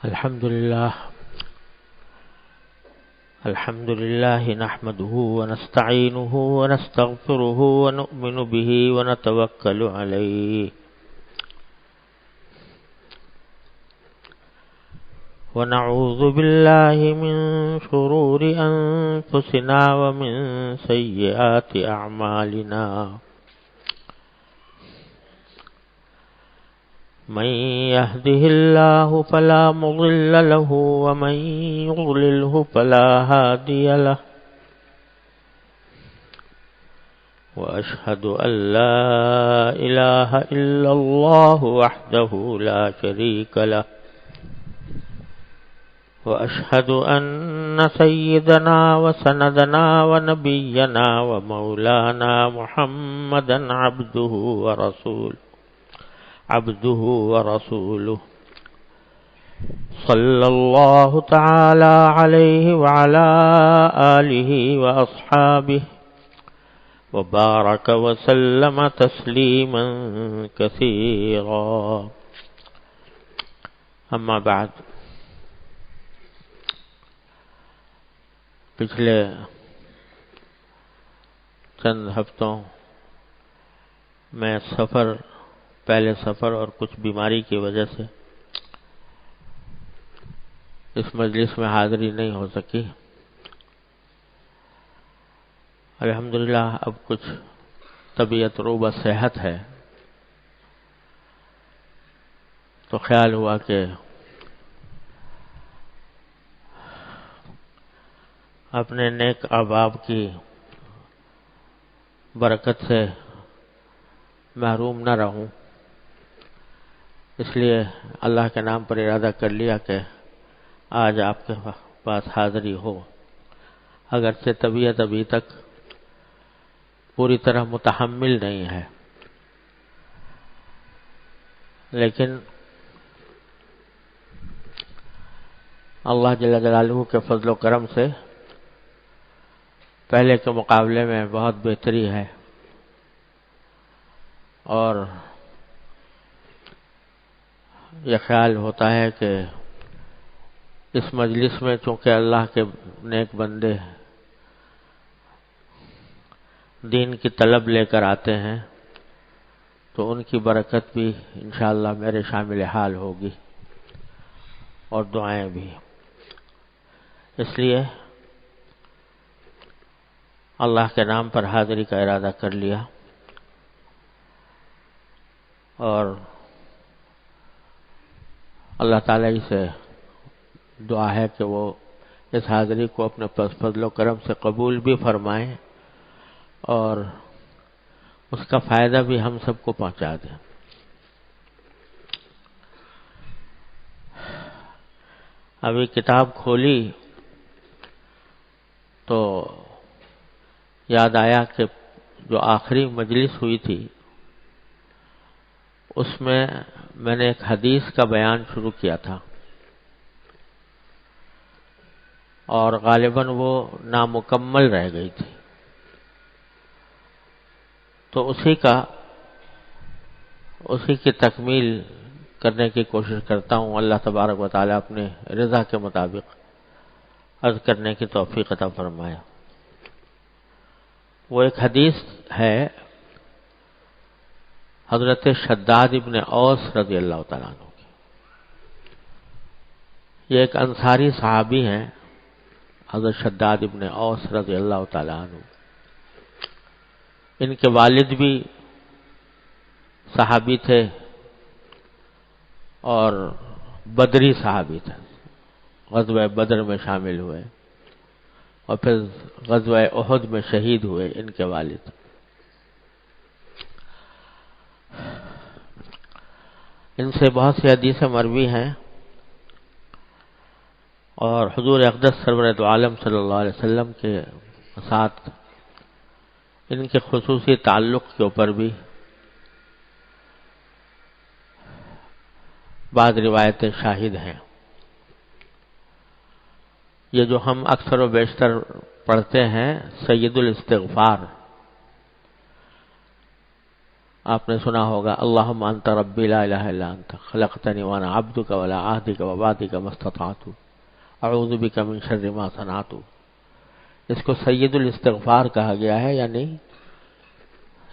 الحمد لله نحمده ونستعينه ونستغفره ونؤمن به ونتوكل عليه ونعوذ بالله من شرور أنفسنا ومن سيئات أعمالنا من يهده الله فلا مضل له ومن يضلله فلا هادي له وأشهد أن لا إله إلا الله وحده لا شريك له وأشهد أن سيدنا وسندنا ونبينا ومولانا محمدا عبده ورسوله صلى الله تعالى عليه وعلى آله وأصحابه وبارك وسلم تسليما كثيرا أما بعد پچھلے چند ہفتوں میں پہلے سفر اور کچھ بیماری کی وجہ سے اس مجلس میں حاضری نہیں ہو سکی. الحمدللہ اب کچھ طبیعت روبہ صحت ہے تو خیال ہوا کہ اپنے نیک احباب کی برکت سے محروم نہ رہوں، اس لیے اللہ کے نام پر ارادہ کر لیا کہ آج آپ کے پاس حاضری ہو. اگرچہ طبیعت ابھی تک پوری طرح متحمل نہیں ہے، لیکن اللہ جل جلالہ کے فضل و کرم سے پہلے کے مقابلے میں بہت بہتری ہے، اور یہ خیال ہوتا ہے کہ اس مجلس میں چونکہ اللہ کے نیک بندے دین کی طلب لے کر آتے ہیں تو ان کی برکت بھی انشاءاللہ میرے شامل حال ہوگی اور دعائیں بھی. اس لیے اللہ کے نام پر حاضری کا ارادہ کر لیا، اور اللہ تعالی سے دعا ہے کہ وہ اس حاضری کو اپنے فضل و کرم سے قبول بھی فرمائیں اور اس کا فائدہ بھی ہم سب کو پہنچا دیں. ابھی کتاب کھولی تو یاد آیا کہ جو آخری مجلس ہوئی تھی اس میں میں نے ایک حدیث کا بیان شروع کیا تھا، اور غالباً وہ نامکمل رہ گئی تھی، تو اسی کی تکمیل کرنے کی کوشش کرتا ہوں. اللہ تبارک و تعالی اپنے رضا کے مطابق عرض کرنے کی توفیق عطا فرمایا. وہ ایک حدیث ہے حضرت شداد ابن اوس رضی اللہ تعالیٰ عنہ کی. یہ ایک انصاری صحابی ہیں حضرت شداد ابن اوس رضی اللہ تعالیٰ عنہ. ان کے والد بھی صحابی تھے اور بدری صحابی تھے، غزوہ بدر میں شامل ہوئے اور پھر غزوہ احد میں شہید ہوئے ان کے والد. ان سے بہت سی حدیثیں مروی ہیں، اور حضور اقدس سرور دو عالم صلی اللہ علیہ وسلم کے ساتھ ان کے خصوصی تعلق کے اوپر بھی بعض روایتیں شاہد ہیں. یہ جو ہم اکثر و بیشتر پڑھتے ہیں سید الاستغفار، آپ نے سنا ہوگا اللہم انت ربی لا الہ الا انت خلقتنی وانا عبدک ولا عہدک ووعدک ما استطعت اعوذ بک من شر ما صنعت. اس کو سید الاستغفار کہا گیا ہے، یعنی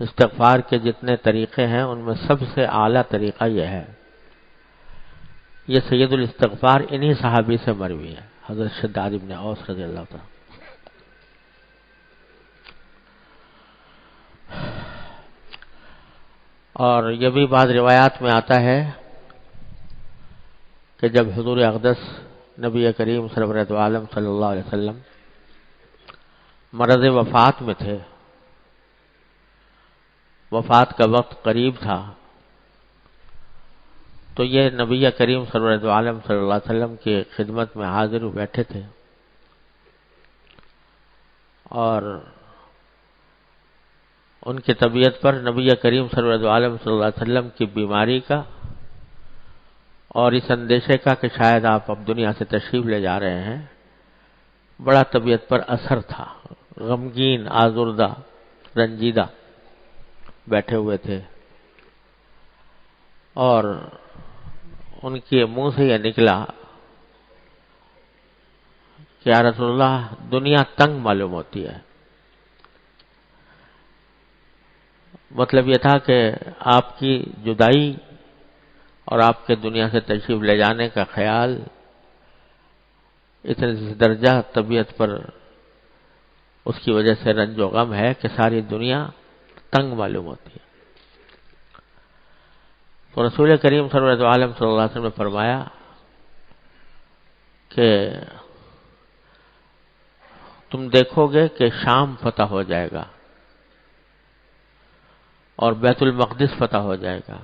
استغفار کے جتنے طریقے ہیں ان میں سب سے اعلیٰ طریقہ یہ ہے. یہ سید الاستغفار انہی صحابی سے مروی ہے، حضرت شداد بن اوس رضی اللہ تعالیٰ. اور یہ بھی بعض روایات میں آتا ہے کہ جب حضور اقدس نبی کریم سرورت عالم صلی اللہ علیہ وسلم مرض وفات میں تھے، وفات کا وقت قریب تھا، تو یہ نبی کریم سرورت عالم صلی اللہ علیہ وسلم کی خدمت میں حاضر بیٹھے تھے، اور ان کی طبیعت پر نبی کریم سرورت عالم صلی اللہ علیہ وسلم کی بیماری کا اور اس اندیشے کا کہ شاید آپ اب دنیا سے تشریف لے جا رہے ہیں بڑا طبیعت پر اثر تھا. غمگین، آزردہ، رنجیدہ بیٹھے ہوئے تھے، اور ان کے منہ سے یہ نکلا کہ یا رسول اللہ دنیا تنگ معلوم ہوتی ہے. مطلب یہ تھا کہ آپ کی جدائی اور آپ کے دنیا سے تشریف لے جانے کا خیال اتنے درجہ طبیعت پر اس کی وجہ سے رنج و غم ہے کہ ساری دنیا تنگ معلوم ہوتی ہے. تو رسول کریم صلی اللہ علیہ وسلم نے فرمایا کہ تم دیکھو گے کہ شام فتح ہو جائے گا اور بیت المقدس فتح ہو جائے گا،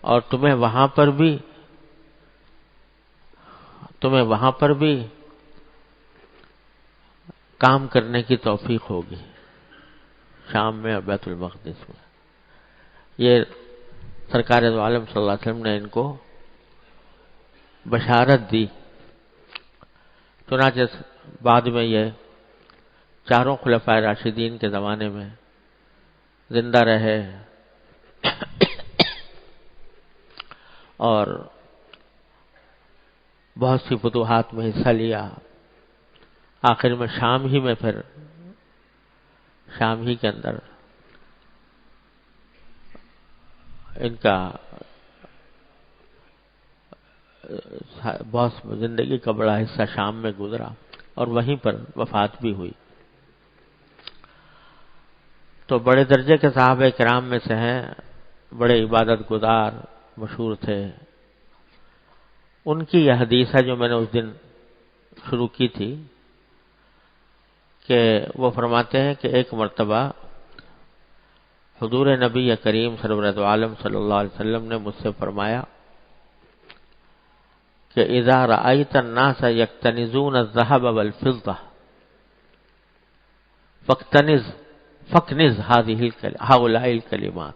اور تمہیں وہاں پر بھی کام کرنے کی توفیق ہوگی، شام میں اور بیت المقدس میں. یہ سرکار دو عالم صلی اللہ علیہ وسلم نے ان کو بشارت دی. چنانچہ بعد میں یہ چاروں خلفائے راشدین کے زمانے میں زندہ رہے اور بہت سی فتوحات میں حصہ لیا. آخر میں شام ہی کے اندر ان کا بہت زندگی کا بڑا حصہ شام میں گزرا اور وہیں پر وفات بھی ہوئی. تو بڑے درجے کے صحابہ کرام میں سے ہیں، بڑے عبادت گزار مشہور تھے. ان کی یہ حدیث ہے جو میں نے اس دن شروع کی تھی کہ وہ فرماتے ہیں کہ ایک مرتبہ حضور نبی کریم سرورت عالم صلی اللہ علیہ وسلم نے مجھ سے فرمایا کہ اذا رأيت الناس يكتنزون الذهب والفضة فاكنز هؤلاء الكلمات،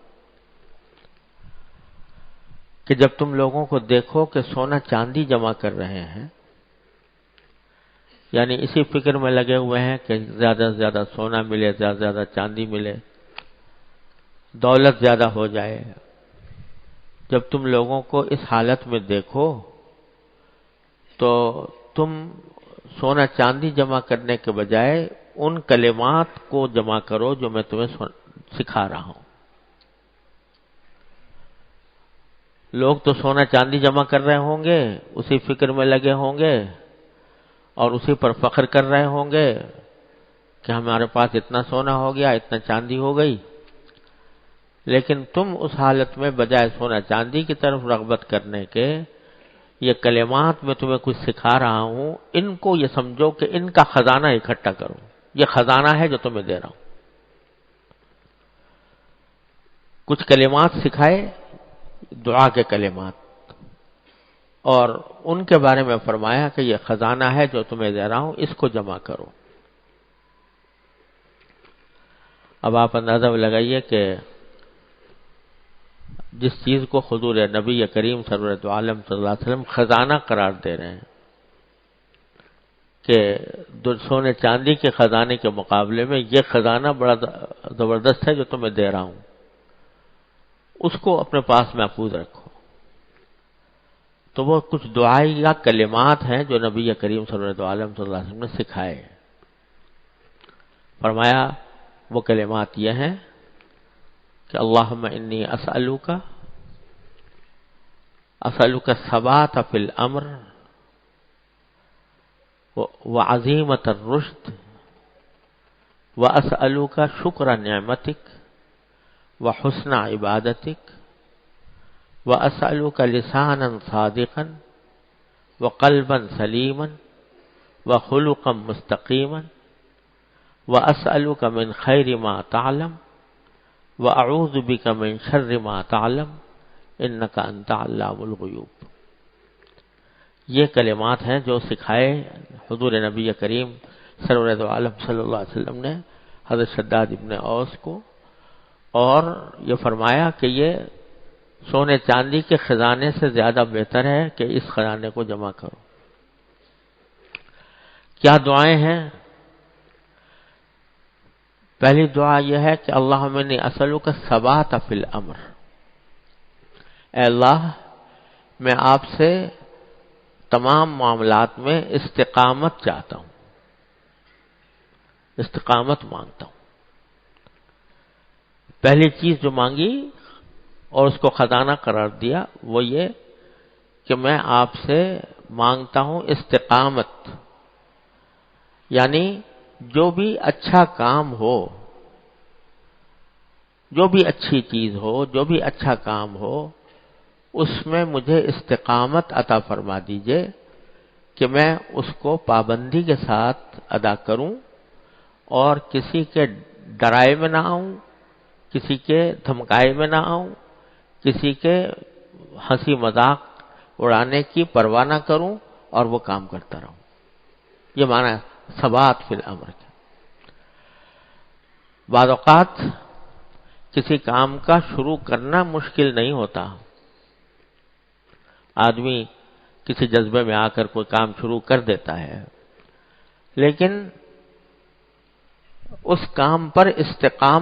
کہ جب تم لوگوں کو دیکھو کہ سونا چاندی جمع کر رہے ہیں، یعنی اسی فکر میں لگے ہوئے ہیں کہ زیادہ سے زیادہ سونا ملے، زیادہ سے زیادہ چاندی ملے، دولت زیادہ ہو جائے، جب تم لوگوں کو اس حالت میں دیکھو تو تم سونا چاندی جمع کرنے کے بجائے ان کلمات کو جمع کرو جو میں تمہیں سکھا رہا ہوں. لوگ تو سونا چاندی جمع کر رہے ہوں گے، اسی فکر میں لگے ہوں گے اور اسی پر فخر کر رہے ہوں گے کہ ہمارے پاس اتنا سونا ہو گیا، اتنا چاندی ہو گئی، لیکن تم اس حالت میں بجائے سونا چاندی کی طرف رغبت کرنے کے یہ کلمات میں تمہیں کچھ سکھا رہا ہوں، ان کو یہ سمجھو کہ ان کا خزانہ اکٹھا کرو، یہ خزانہ ہے جو تمہیں دے رہا ہوں. کچھ کلمات سکھائے، دعا کے کلمات، اور ان کے بارے میں فرمایا کہ یہ خزانہ ہے جو تمہیں دے رہا ہوں، اس کو جمع کرو. اب آپ اندازہ لگائیے کہ جس چیز کو حضور نبی کریم سرورت عالم صلی اللہ علیہ وسلم خزانہ قرار دے رہے ہیں، کہ سونے چاندی کے خزانے کے مقابلے میں یہ خزانہ بڑا زبردست ہے جو تمہیں دے رہا ہوں، اس کو اپنے پاس محفوظ رکھو۔ تو وہ کچھ دعائی یا کلمات ہیں جو نبی کریم صلی اللہ علیہ وسلم نے سکھائے۔ فرمایا وہ کلمات یہ ہیں کہ اللہم انی اسألوک الثبات فی الامر وعزیمت الرشد واسألوک شکر نعمتک وحسن عبادتک واسألوک لسانا صادقا وقلبا سلیما وخلقا مستقیما واسألوک من خیر ما تعلم وَأَعُوذُ بِكَ مِن شَرِّ مَا تَعْلَمُ إِنَّكَ أَنْتَ عَلَّامُ الْغُيُوبِ۔ یہ کلمات ہیں جو سکھائے حضور نبی کریم سرور عالم صلی اللہ علیہ وسلم نے حضرت شداد ابن اوس کو، اور یہ فرمایا کہ یہ سونے چاندی کے خزانے سے زیادہ بہتر ہے کہ اس خزانے کو جمع کرو۔ کیا دعائیں ہیں؟ پہلی دعا یہ ہے کہ اللہم انی اسألوک الثبات فی الامر، اے اللہ میں آپ سے تمام معاملات میں استقامت چاہتا ہوں، استقامت مانگتا ہوں۔ پہلی چیز جو مانگی اور اس کو خزانہ قرار دیا وہ یہ کہ میں آپ سے مانگتا ہوں استقامت، یعنی جو بھی اچھا کام ہو، جو بھی اچھی چیز ہو، جو بھی اچھا کام ہو، اس میں مجھے استقامت عطا فرما دیجئے کہ میں اس کو پابندی کے ساتھ ادا کروں اور کسی کے ڈرائے میں نہ آؤں، کسی کے دھمکائے میں نہ آؤں، کسی کے ہنسی مذاق اڑانے کی پرواہ نہ کروں اور وہ کام کرتا رہوں۔ یہ معنی ثبات فی الامر کے۔ بعض اوقات کسی کام کا شروع کرنا مشکل نہیں ہوتا، آدمی کسی جذبے میں آ کر کوئی کام شروع کر دیتا ہے، لیکن اس کام پر استقامت